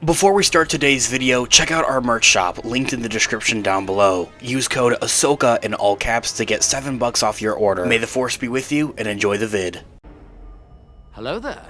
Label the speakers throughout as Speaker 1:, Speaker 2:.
Speaker 1: Before we start today's video, check out our merch shop, linked in the description down below. Use code Ahsoka in all caps to get $7 off your order. May the Force be with you, and enjoy the vid.
Speaker 2: Hello there.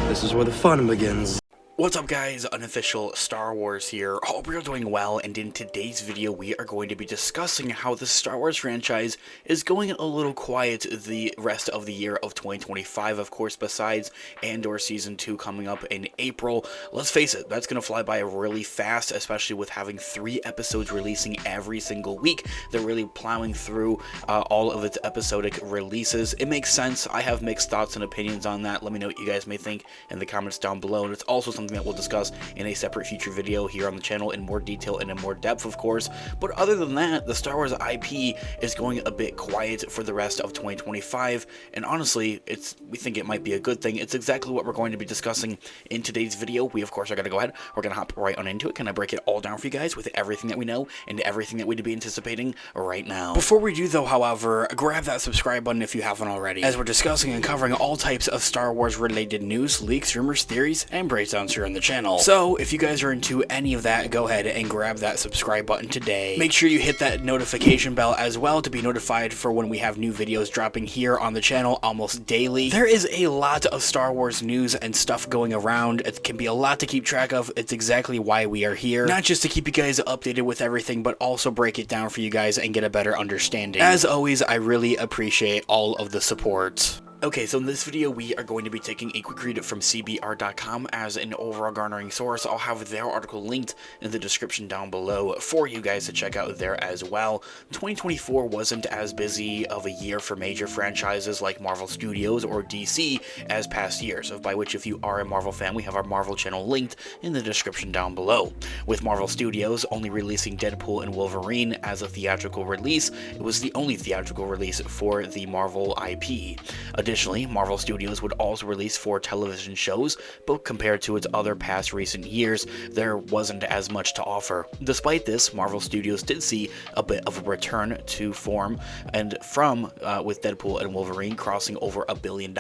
Speaker 3: This is where the fun begins.
Speaker 1: What's up guys, Unofficial Star Wars here. Hope you're doing well, and in today's video we are going to be discussing how the Star Wars franchise is going a little quiet the rest of the year of 2025, of course, besides Andor Season 2 coming up in April. Let's face it, that's going to fly by really fast, especially with having 3 episodes releasing every single week. They're really plowing through all of its episodic releases. It makes sense. I have mixed thoughts and opinions on that. Let me know what you guys may think in the comments down below, and it's also something that we'll discuss in a separate future video here on the channel in more detail and in more depth, of course. But other than that, the Star Wars IP is going a bit quiet for the rest of 2025, and honestly, we think it might be a good thing. It's exactly what we're going to be discussing in today's video. We, of course, are going to go ahead. We're going to hop right on into it. Can I break it all down for you guys with everything that we know and everything that we'd be anticipating right now? Before we do, though, however, grab that subscribe button if you haven't already, as we're discussing and covering all types of Star Wars related news, leaks, rumors, theories, and breakdowns here on the channel. So if you guys are into any of that, go ahead and grab that subscribe button today. Make sure you hit that notification bell as well to be notified for when we have new videos dropping here on the channel almost daily. There is a lot of Star Wars news and stuff going around. It can be a lot to keep track of. It's exactly why we are here. Not just to keep you guys updated with everything, but also break it down for you guys and get a better understanding. As always, I really appreciate all of the support. Okay, so in this video, we are going to be taking a quick read from CBR.com as an overall garnering source. I'll have their article linked in the description down below for you guys to check out there as well. 2024 wasn't as busy of a year for major franchises like Marvel Studios or DC as past years, by which, if you are a Marvel fan, we have our Marvel channel linked in the description down below. With Marvel Studios only releasing Deadpool and Wolverine as a theatrical release, it was the only theatrical release for the Marvel IP. Additionally, Marvel Studios would also release 4 television shows, but compared to its other past recent years, there wasn't as much to offer. Despite this, Marvel Studios did see a bit of a return to form, and with Deadpool and Wolverine crossing over $1 billion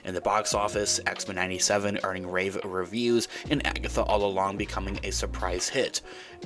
Speaker 1: in the box office, X-Men 97 earning rave reviews, and Agatha All Along becoming a surprise hit.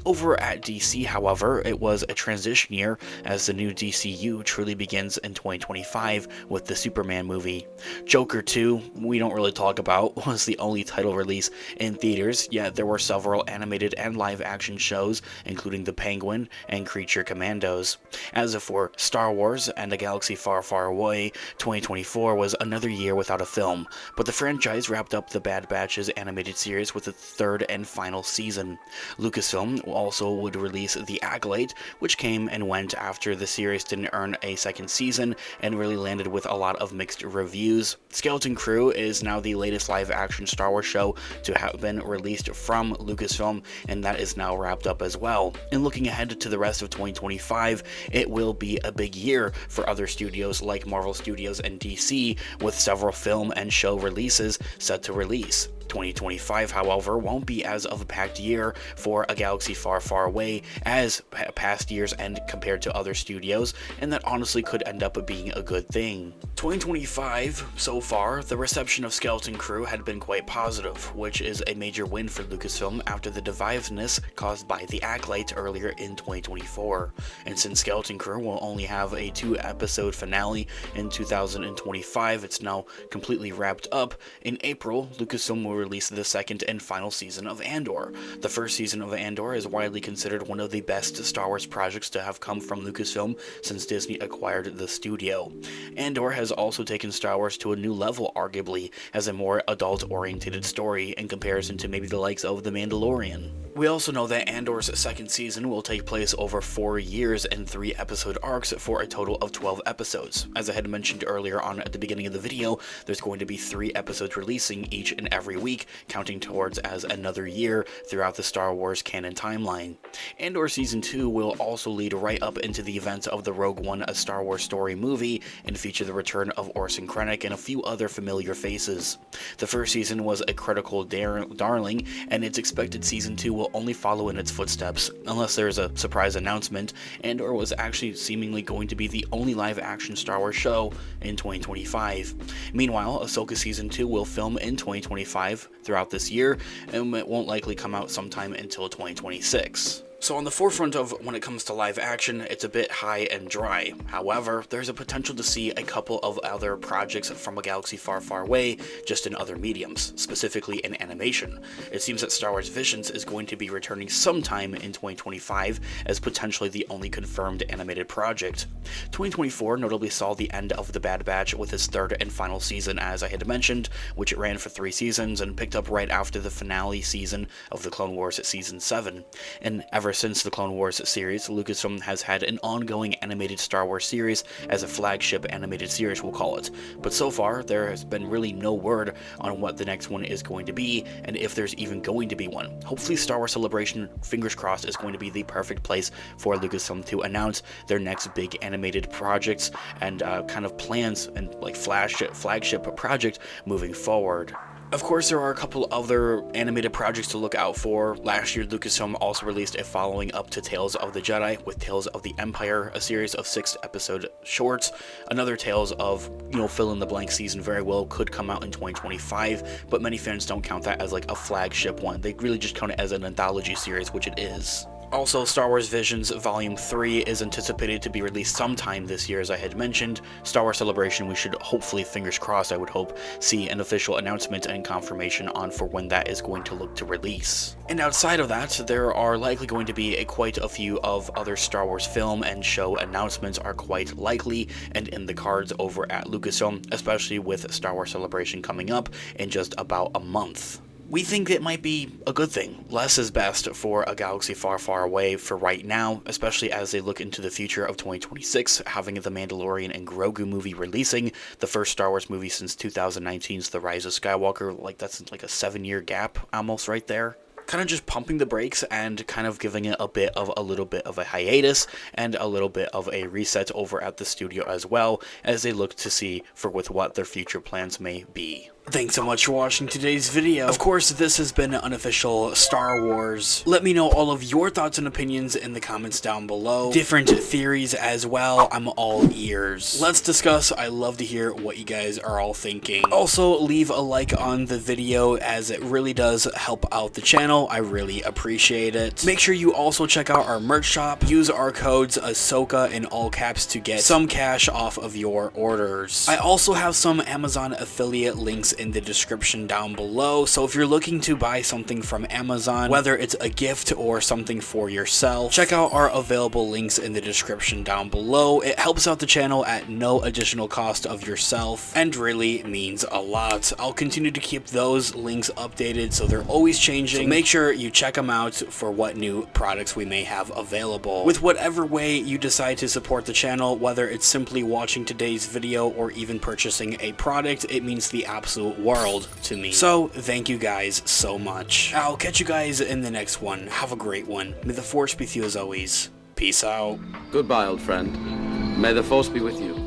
Speaker 1: Over at DC, however, it was a transition year as the new DCU truly begins in 2025 with the Superman movie. Joker 2, we don't really talk about, was the only title release in theaters, yet there were several animated and live action shows, including The Penguin and Creature Commandos. As for Star Wars and a Galaxy Far, Far Away, 2024 was another year without a film, but the franchise wrapped up the Bad Batch's animated series with its 3rd and final season. Lucasfilm also would release The Acolyte, which came and went after the series didn't earn a second season and really landed with a lot of mixed reviews. Skeleton Crew is now the latest live-action Star Wars show to have been released from Lucasfilm, and that is now wrapped up as well. And looking ahead to the rest of 2025, it will be a big year for other studios like Marvel Studios and DC, with several film and show releases set to release. 2025, however, won't be as of a packed year for A Galaxy Far, Far Away as past years and compared to other studios, and that honestly could end up being a good thing. 2025, so far, the reception of Skeleton Crew had been quite positive, which is a major win for Lucasfilm after the divisiveness caused by The Acolyte earlier in 2024. And since Skeleton Crew will only have a 2-episode finale in 2025, it's now completely wrapped up. In April, Lucasfilm will release the 2nd and final season of Andor. The first season of Andor is widely considered one of the best Star Wars projects to have come from Lucasfilm since Disney acquired the studio. Andor has also taken Star Wars to a new level, arguably, as a more adult-oriented story in comparison to maybe the likes of The Mandalorian. We also know that Andor's 2nd season will take place over 4 years and 3 episode arcs for a total of 12 episodes. As I had mentioned earlier on at the beginning of the video, there's going to be 3 episodes releasing each and every week, counting towards as another year throughout the Star Wars canon timeline. Andor Season 2 will also lead right up into the events of the Rogue One: A Star Wars Story movie and feature the return of Orson Krennic and a few other familiar faces. The first season was a critical darling, and it's expected Season 2 will will only follow in its footsteps, unless there is a surprise announcement, and or was actually seemingly going to be the only live-action Star Wars show in 2025. Meanwhile, Ahsoka Season 2 will film in 2025 throughout this year, and it won't likely come out sometime until 2026. So on the forefront of when it comes to live action, it's a bit high and dry. However, there's a potential to see a couple of other projects from a galaxy far, far away, just in other mediums, specifically in animation. It seems that Star Wars Visions is going to be returning sometime in 2025 as potentially the only confirmed animated project. 2024 notably saw the end of The Bad Batch with its third and final season, as I had mentioned, which it ran for 3 seasons and picked up right after the finale season of The Clone Wars at Season 7. And ever since the Clone Wars series, Lucasfilm has had an ongoing animated Star Wars series as a flagship animated series, we'll call it. But so far, there has been really no word on what the next one is going to be, and if there's even going to be one. Hopefully Star Wars Celebration, fingers crossed, is going to be the perfect place for Lucasfilm to announce their next big animated projects and kind of plans and like flagship project moving forward. Of course, there are a couple other animated projects to look out for. Last year, Lucasfilm also released a following up to Tales of the Jedi with Tales of the Empire, a series of 6-episode shorts. Another Tales of, fill-in-the-blank season very well could come out in 2025, but many fans don't count that as like a flagship one. They really just count it as an anthology series, which it is. Also, Star Wars Visions Volume 3 is anticipated to be released sometime this year, as I had mentioned. Star Wars Celebration, we should hopefully, fingers crossed, I would hope, see an official announcement and confirmation on for when that is going to look to release. And outside of that, there are likely going to be quite a few of other Star Wars film and show announcements are quite likely and in the cards over at Lucasfilm, especially with Star Wars Celebration coming up in just about a month. We think it might be a good thing. Less is best for a galaxy far, far away for right now, especially as they look into the future of 2026, having The Mandalorian and Grogu movie releasing, the first Star Wars movie since 2019's The Rise of Skywalker. Like, that's like a 7-year gap almost right there. Kind of just pumping the brakes and kind of giving it a little bit of a hiatus and a little bit of a reset over at the studio as well, as they look to see with what their future plans may be. Thanks so much for watching today's video. Of course, this has been Unofficial Star Wars. Let me know all of your thoughts and opinions in the comments down below. Different theories as well. I'm all ears. Let's discuss. I love to hear what you guys are all thinking. Also, leave a like on the video as it really does help out the channel. I really appreciate it. Make sure you also check out our merch shop. Use our codes Ahsoka in all caps to get some cash off of your orders. I also have some Amazon affiliate links in the description down below, so if you're looking to buy something from Amazon, whether it's a gift or something for yourself, check out our available links in the description down below. It helps out the channel at no additional cost of yourself and really means a lot. I'll continue to keep those links updated so they're always changing, so make sure you check them out for what new products we may have available. With whatever way you decide to support the channel, whether it's simply watching today's video or even purchasing a product, it means the absolute world to me. So thank you guys so much. I'll catch you guys in the next one. Have a great one. May the Force be with you as always. Peace out.
Speaker 4: Goodbye, old friend. May the Force be with you.